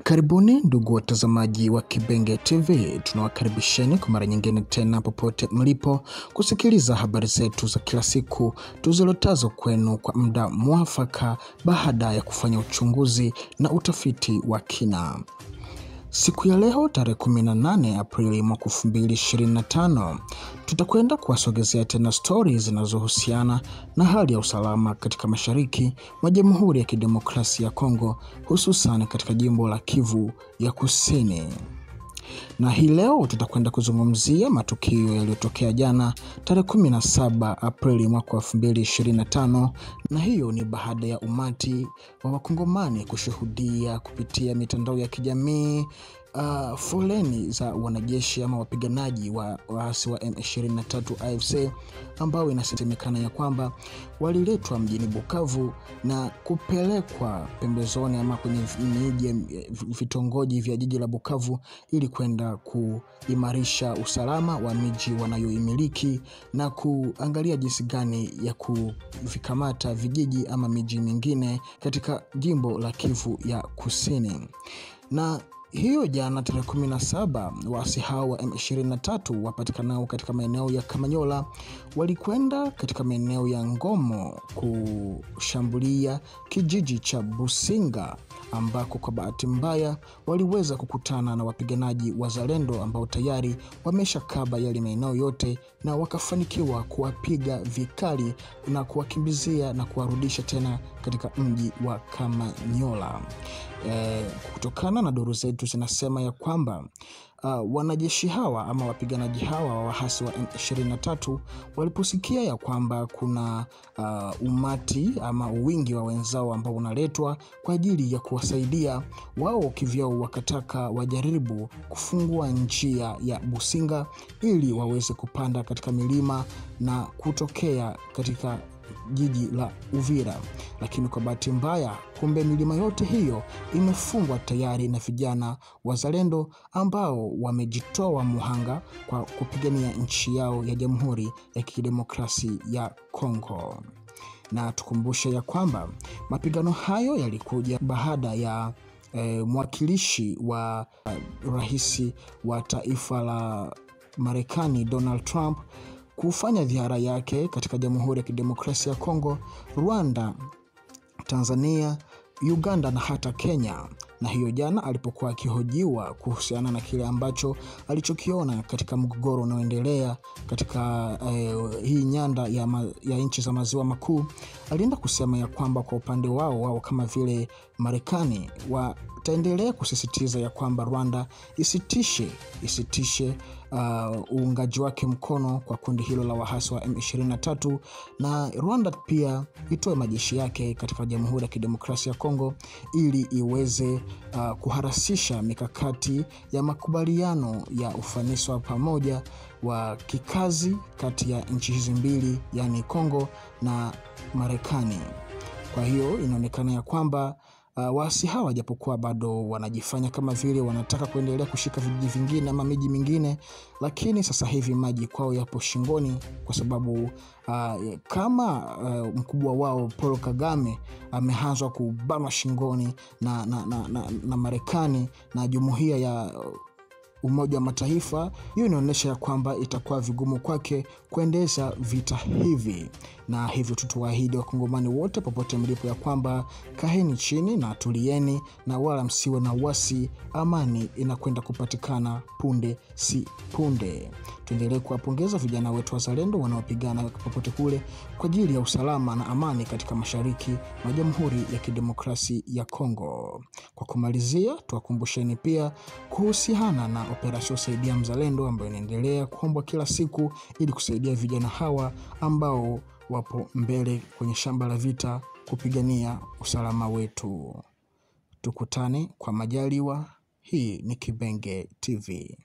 Karibuni ndugu watazamaji wa Kibenge TV, tunawakaribisheni kwa mara nyingine tena popote mlipo kusikiliza habari zetu za kila siku tuzilotazo kwenu kwa muda mwafaka baada ya kufanya uchunguzi na utafiti wa kina. Siku ya leo tarehe 18 Aprili mwaka 2025 tutakwenda kuwasogezea tena stories zinazohusiana na hali ya usalama katika mashariki mwa Jamhuri ya Kidemokrasia ya Kongo, hususan katika jimbo la Kivu ya Kusini. Na hii leo tutakwenda kuzungumzia matukio yaliyotokea jana tarehe 17 Aprili mwaka 2025, na hiyo ni baada ya umati wa wakongomani kushuhudia kupitia mitandao ya kijamii foleni za wanajeshi ama wapiganaji wa waasi wa M23 AFC ambao inasemekana ya kwamba waliletwa mjini Bukavu na kupelekwa pembezoni ama kwenye vitongoji vya jiji la Bukavu ili kwenda kuimarisha usalama wa miji wanayoimiliki na kuangalia jinsi gani ya kuvikamata vijiji ama miji mingine katika jimbo la Kivu ya Kusini. Na hiyo jana tarehe 17 waasi hao wa M23 wapatikanao katika maeneo ya Kamanyola walikwenda katika maeneo ya Ngomo kushambulia kijiji cha Businga, ambako kwa bahati mbaya waliweza kukutana na wapiganaji wazalendo ambao tayari wameshakaba yale maeneo yote na wakafanikiwa kuwapiga vikali na kuwakimbizia na kuwarudisha tena katika mji wa Kamanyola. Kutokana na duru zetu zinasema ya kwamba wanajeshi hawa ama wapiganaji hawa wa waasi wa M23 waliposikia ya kwamba kuna umati ama wingi wa wenzao ambao unaletwa kwa ajili ya kuwasaidia wao, kivyao wakataka wajaribu kufungua njia ya Businga ili waweze kupanda katika milima na kutokea katika jiji la Uvira. Lakini kwa bahati mbaya, kumbe milima yote hiyo imefungwa tayari na vijana wazalendo ambao wamejitoa muhanga kwa kupigania nchi yao ya Jamhuri ya Kidemokrasia ya Kongo. Na tukumbushe ya kwamba mapigano hayo yalikuja baada ya mwakilishi wa rais wa taifa la Marekani Donald Trump kufanya ziara yake katika Jamhuri ya Kidemokrasia ya Kongo, Rwanda, Tanzania, Uganda na hata Kenya. Na hiyo jana alipokuwa akihojiwa kuhusiana na kile ambacho alichokiona katika mgogoro unaoendelea katika hii nyanda ya nchi za maziwa makuu, alienda kusema ya kwamba kwa upande wao kama vile Marekani wataendelea kusisitiza ya kwamba Rwanda isitishe uungaji wake mkono kwa kundi hilo la waasi wa M23, na Rwanda pia itoe majeshi yake katika Jamhuri ya Kidemokrasia ya Kongo ili iweze kuharasisha mikakati ya makubaliano ya ufanisi wa pamoja wa kikazi kati ya nchi hizi mbili, yani Kongo na Marekani. Kwa hiyo inaonekana ya kwamba waasi hawa japokuwa bado wanajifanya kama vile wanataka kuendelea kushika vijiji vingine ama miji mingine, lakini sasa hivi maji kwao yapo shingoni, kwa sababu kama mkubwa wao Paul Kagame ameanza kubanwa shingoni na Marekani na jumuiya ya Umoja wa Mataifa, hiyo inaonyesha ya kwamba itakuwa vigumu kwake kuendesha vita hivi. Na hivyo tutuahidi wakongomani wote popote mlipo ya kwamba kaheni chini na tulieni na wala msiwe na wasi, amani inakwenda kupatikana punde si punde. Tuendelee kuwapongeza vijana wetu wazalendo wanaopigana popote kule kwa ajili ya usalama na amani katika mashariki mwa Jamhuri ya Kidemokrasia ya Kongo. Kwa kumalizia, tuwakumbusheni pia kuhusiana na operesheni Saidia Mzalendo ambayo inaendelea kuombwa kila siku ili kusaidia vijana hawa ambao wapo mbele kwenye shamba la vita kupigania usalama wetu. Tukutane kwa majaliwa. Hii ni Kibenge TV.